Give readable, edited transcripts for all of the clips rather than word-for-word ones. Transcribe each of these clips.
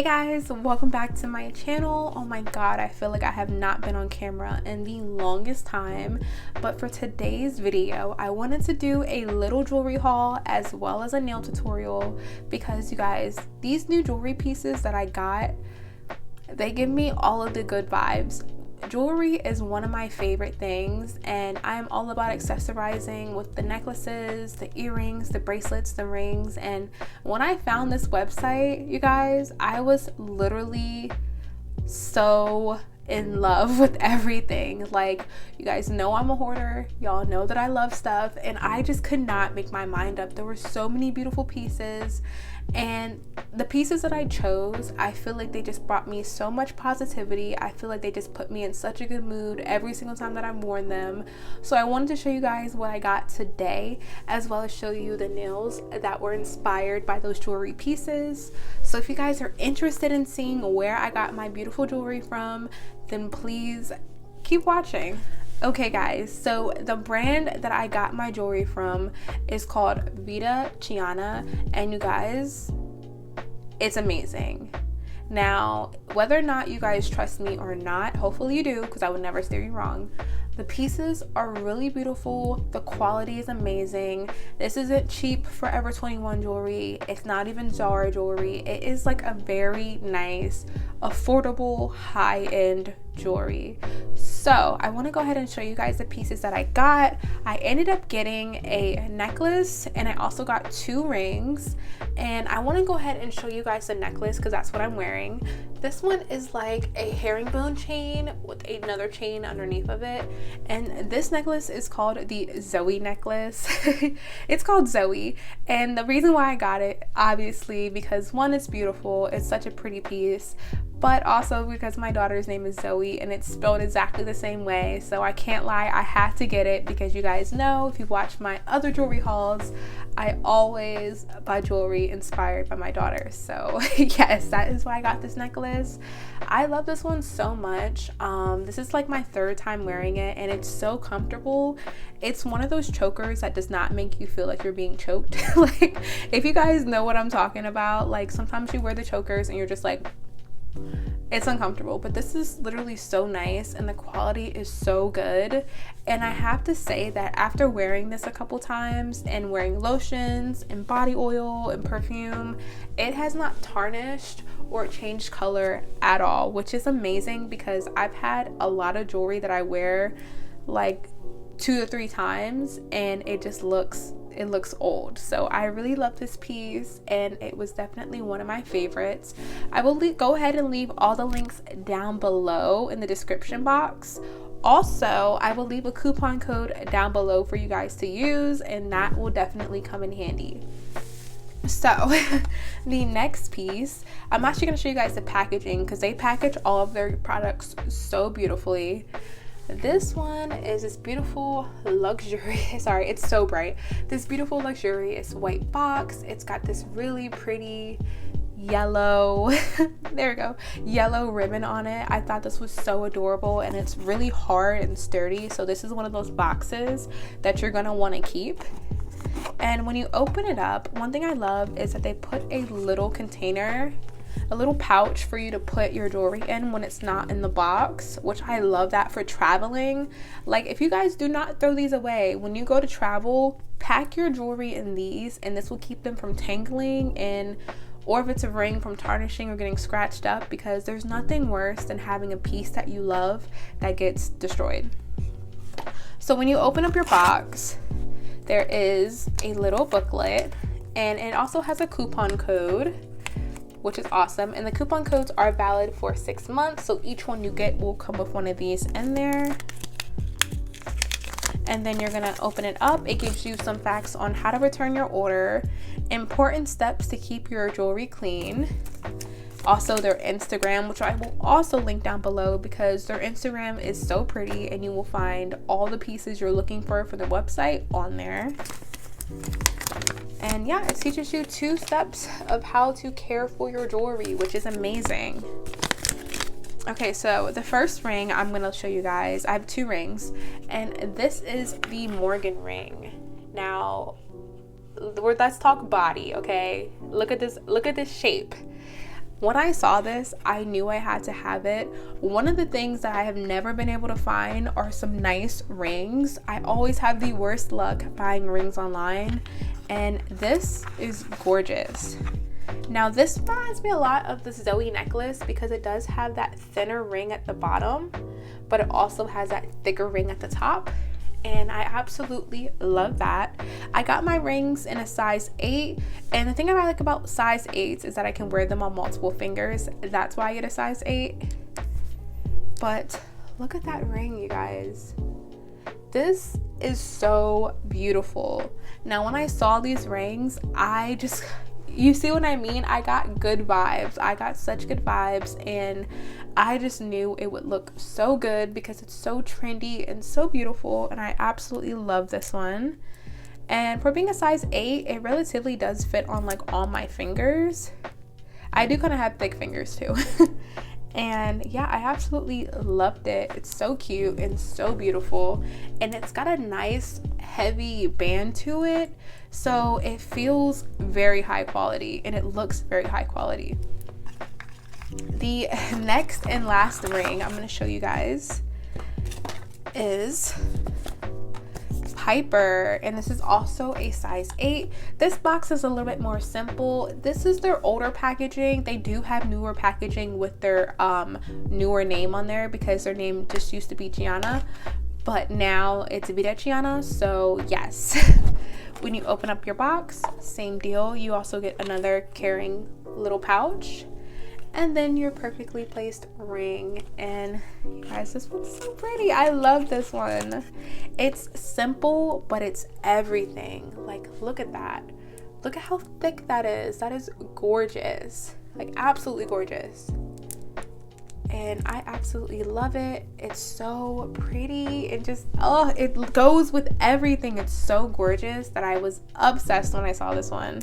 Hey guys, welcome back to my channel. Oh my god, I feel like I have not been on camera in the longest time, but for today's video I wanted to do a little jewelry haul as well as a nail tutorial because you guys, these new jewelry pieces that I got, they give me all of the good vibes. Jewelry is one of my favorite things, and I am all about accessorizing with the necklaces, the earrings, the bracelets, the rings. And when I found this website, you guys, I was literally so in love with everything. Like, you guys know I'm a hoarder, y'all know that I love stuff, and I just could not make my mind up. There were so many beautiful pieces, and the pieces that I chose, I feel like they just brought me so much positivity. I feel like they just put me in such a good mood every single time that I've worn them. So I wanted to show you guys what I got today, as well as show you the nails that were inspired by those jewelry pieces. So if you guys are interested in seeing where I got my beautiful jewelry from, then please keep watching. Okay guys, so the brand that I got my jewelry from is called Vida Ciana, and you guys, it's amazing. Now, whether or not you guys trust me or not, hopefully you do, because I would never steer you wrong. The pieces are really beautiful. The quality is amazing. This isn't cheap Forever 21 jewelry. It's not even Zara jewelry. It is like a very nice, affordable, high-end jewelry. So I want to go ahead and show you guys the pieces that I got. I ended up getting a necklace, and I also got 2 rings. And I want to go ahead and show you guys the necklace because that's what I'm wearing. This one is like a herringbone chain with another chain underneath of it. And this necklace is called the Zoe necklace. It's called Zoe. And the reason why I got it, obviously, because one, it's beautiful. It's such a pretty piece. But also because my daughter's name is Zoe and it's spelled exactly the same way. So I can't lie, I had to get it because you guys know, if you watch my other jewelry hauls, I always buy jewelry inspired by my daughter. So yes, that is why I got this necklace. I love this one so much. This is like my 3rd time wearing it, and it's so comfortable. It's one of those chokers that does not make you feel like you're being choked. Like, if you guys know what I'm talking about, like sometimes you wear the chokers and you're just like, it's uncomfortable, but this is literally so nice and the quality is so good. And I have to say that after wearing this a couple times and wearing lotions and body oil and perfume, it has not tarnished or changed color at all, which is amazing because I've had a lot of jewelry that I wear like 2 to 3 times and it just looks old. So I really love this piece, and it was definitely one of my favorites. I will go ahead and leave all the links down below in the description box. Also, I will leave a coupon code down below for you guys to use, and that will definitely come in handy. So the next piece, I'm actually going to show you guys the packaging because they package all of their products so beautifully. This one is this beautiful luxurious, sorry, it's so bright. This beautiful luxurious white box. It's got this really pretty yellow, there we go, yellow ribbon on it. I thought this was so adorable, and it's really hard and sturdy. So this is one of those boxes that you're gonna want to keep. And when you open it up, one thing I love is that they put a little container, a little pouch for you to put your jewelry in when it's not in the box, which I love that for traveling. Like, if you guys do not throw these away when you go to travel, pack your jewelry in these, and this will keep them from tangling and, or if it's a ring, from tarnishing or getting scratched up, because there's nothing worse than having a piece that you love that gets destroyed. So when you open up your box, there is a little booklet, and it also has a coupon code, which is awesome. And the coupon codes are valid for 6 months. So each one you get will come with one of these in there. And then you're gonna open it up. It gives you some facts on how to return your order, important steps to keep your jewelry clean. Also their Instagram, which I will also link down below because their Instagram is so pretty, and you will find all the pieces you're looking for the website on there. And yeah, it teaches you 2 steps of how to care for your jewelry, which is amazing. Okay, so the first ring I'm going to show you guys, I have 2 rings, and this is the Morgan ring. Now, let's talk body, okay? Look at this shape. When I saw this, I knew I had to have it. One of the things that I have never been able to find are some nice rings. I always have the worst luck buying rings online, and this is gorgeous. Now this reminds me a lot of the Zoe necklace because it does have that thinner ring at the bottom, but it also has that thicker ring at the top, and I absolutely love that. I got my rings in a size 8, and the thing I like about size 8s is that I can wear them on multiple fingers. That's why I get a size 8. But look at that ring, you guys. This is so beautiful. Now when I saw these rings, you see what I mean? I got good vibes. I got such good vibes, and I just knew it would look so good because it's so trendy and so beautiful, and I absolutely love this one. And for being a size 8, it relatively does fit on like all my fingers. I do kind of have thick fingers too. And yeah, I absolutely loved it. It's so cute and so beautiful, and it's got a nice heavy band to it, so it feels very high quality and it looks very high quality. The next and last ring I'm going to show you guys is Piper, and this is also a size 8. This box is a little bit more simple. This is their older packaging. They do have newer packaging with their newer name on there because their name just used to be Gianna, but now it's Vida Ciana. So yes, when you open up your box, same deal. You also get another carrying little pouch, and then your perfectly placed ring. And you guys, this one's so pretty. I love this one. It's simple, but it's everything. Like, look at that. Look at how thick that is. That is gorgeous. Like, absolutely gorgeous. And I absolutely love it. It's so pretty. It just, oh, it goes with everything. It's so gorgeous that I was obsessed when I saw this one.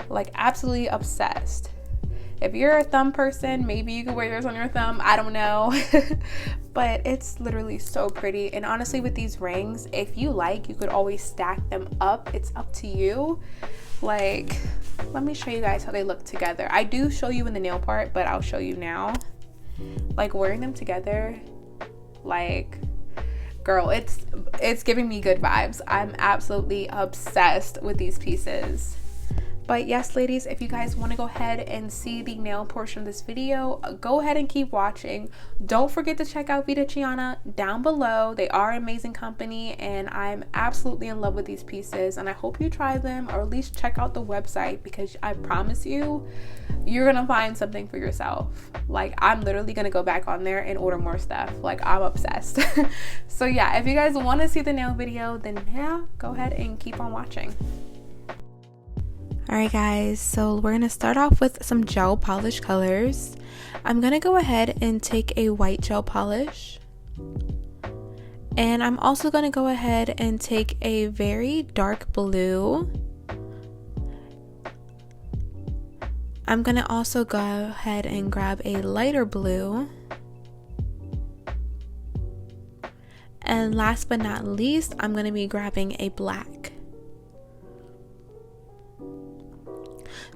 Like, absolutely obsessed. If you're a thumb person, maybe you can wear yours on your thumb. I don't know. But it's literally so pretty. And honestly, with these rings, if you like, you could always stack them up. It's up to you. Like, let me show you guys how they look together. I do show you in the nail part, but I'll show you now. Like, wearing them together, like, girl, it's giving me good vibes. I'm absolutely obsessed with these pieces. But yes, ladies, if you guys want to go ahead and see the nail portion of this video, go ahead and keep watching. Don't forget to check out Vida Ciana down below. They are an amazing company, and I'm absolutely in love with these pieces, and I hope you try them, or at least check out the website, because I promise you, you're gonna find something for yourself. Like, I'm literally gonna go back on there and order more stuff. Like, I'm obsessed. So yeah, if you guys want to see the nail video, then yeah, go ahead and keep on watching. Alright guys, so we're going to start off with some gel polish colors. I'm going to go ahead and take a white gel polish. And I'm also going to go ahead and take a very dark blue. I'm going to also go ahead and grab a lighter blue. And last but not least, I'm going to be grabbing a black.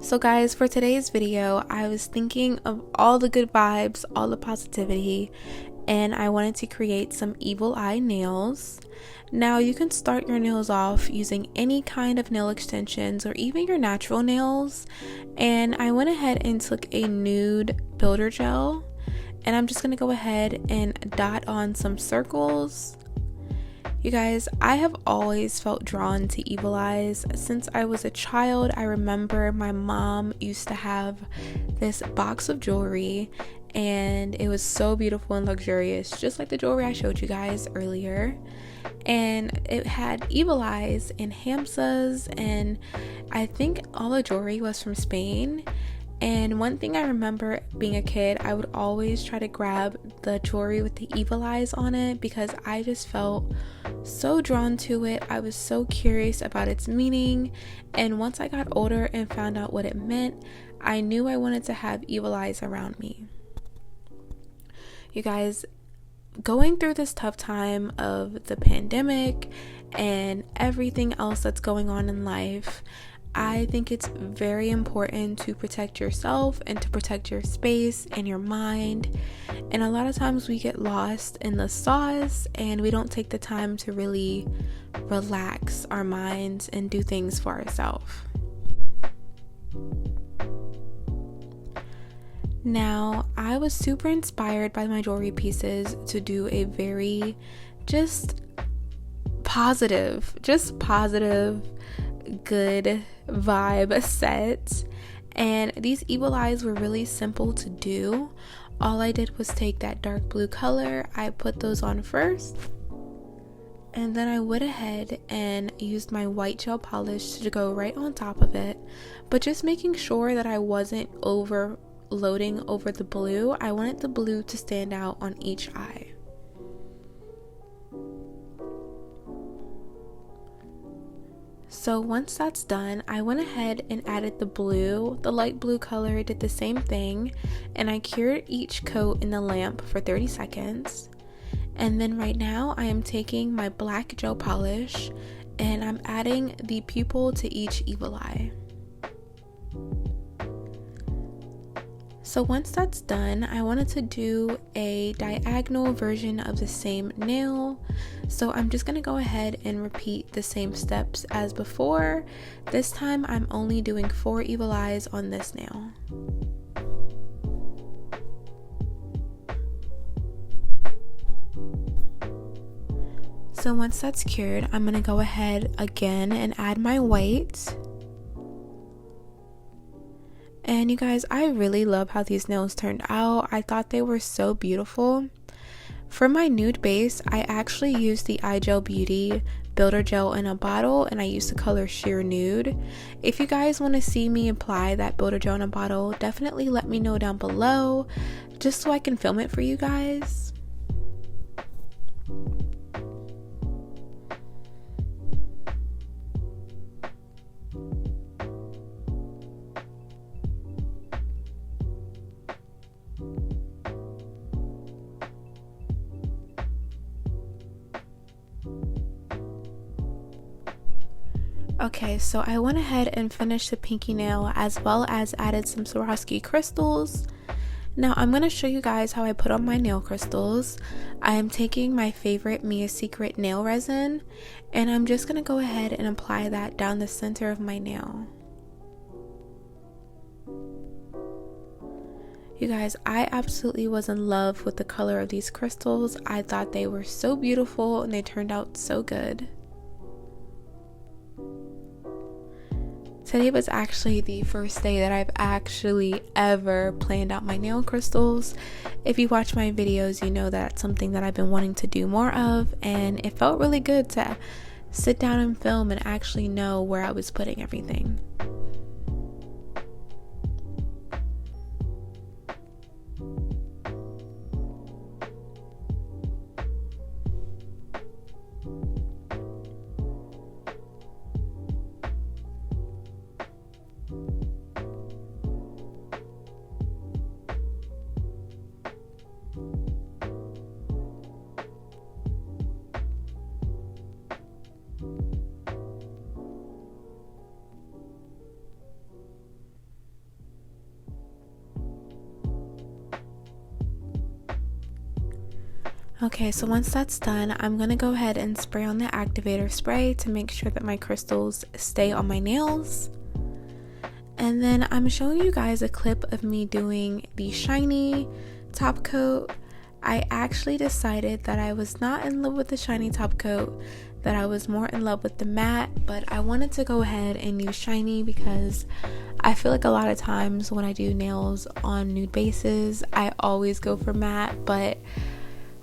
So guys, for today's video, I was thinking of all the good vibes, all the positivity, and I wanted to create some evil eye nails. Now you can start your nails off using any kind of nail extensions or even your natural nails. And I went ahead and took a nude builder gel, and I'm just going to go ahead and dot on some circles. You guys, I have always felt drawn to evil eyes. Since I was a child, I remember my mom used to have this box of jewelry, and it was so beautiful and luxurious, just like the jewelry I showed you guys earlier. And it had evil eyes and hamsas, and I think all the jewelry was from Spain. And one thing I remember being a kid, I would always try to grab the jewelry with the evil eyes on it because I just felt so drawn to it. I was so curious about its meaning, and once I got older and found out what it meant, I knew I wanted to have evil eyes around me. You guys, going through this tough time of the pandemic and everything else that's going on in life, I think it's very important to protect yourself and to protect your space and your mind. And a lot of times we get lost in the sauce and we don't take the time to really relax our minds and do things for ourselves. Now, I was super inspired by my jewelry pieces to do a very just positive, good vibe set. And these evil eyes were really simple to do. All I did was take that dark blue color, I put those on first, and then I went ahead and used my white gel polish to go right on top of it, but just making sure that I wasn't overloading over the blue. I wanted the blue to stand out on each eye. So once that's done, I went ahead and added the blue, the light blue color, did the same thing, and I cured each coat in the lamp for 30 seconds. And then right now I am taking my black gel polish and I'm adding the pupil to each evil eye. So once that's done, I wanted to do a diagonal version of the same nail. So I'm just going to go ahead and repeat the same steps as before. This time I'm only doing 4 evil eyes on this nail. So once that's cured, I'm going to go ahead again and add my white. And you guys, I really love how these nails turned out. I thought they were so beautiful. For my nude base, I actually used the iGel Beauty Builder Gel in a bottle, and I used the color Sheer Nude. If you guys want to see me apply that Builder Gel in a bottle, definitely let me know down below, just so I can film it for you guys. Okay, so I went ahead and finished the pinky nail as well as added some Swarovski crystals. Now I'm going to show you guys how I put on my nail crystals. I am taking my favorite Mia Secret nail resin and I'm just going to go ahead and apply that down the center of my nail. You guys, I absolutely was in love with the color of these crystals. I thought they were so beautiful and they turned out so good. Today was actually the first day that I've actually ever planned out my nail crystals. If you watch my videos, you know that's something that I've been wanting to do more of, and it felt really good to sit down and film and actually know where I was putting everything. Okay, so once that's done, I'm going to go ahead and spray on the activator spray to make sure that my crystals stay on my nails. And then I'm showing you guys a clip of me doing the shiny top coat. I actually decided that I was not in love with the shiny top coat, that I was more in love with the matte, but I wanted to go ahead and use shiny because I feel like a lot of times when I do nails on nude bases, I always go for matte, but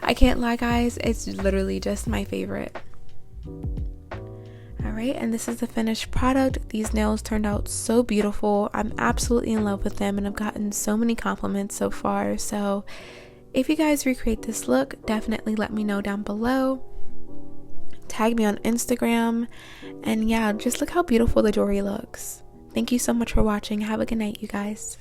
I can't lie guys, it's literally just my favorite. Alright, and this is the finished product. These nails turned out so beautiful. I'm absolutely in love with them and I've gotten so many compliments so far. So if you guys recreate this look, definitely let me know down below. Tag me on Instagram. And yeah, just look how beautiful the jewelry looks. Thank you so much for watching. Have a good night, you guys.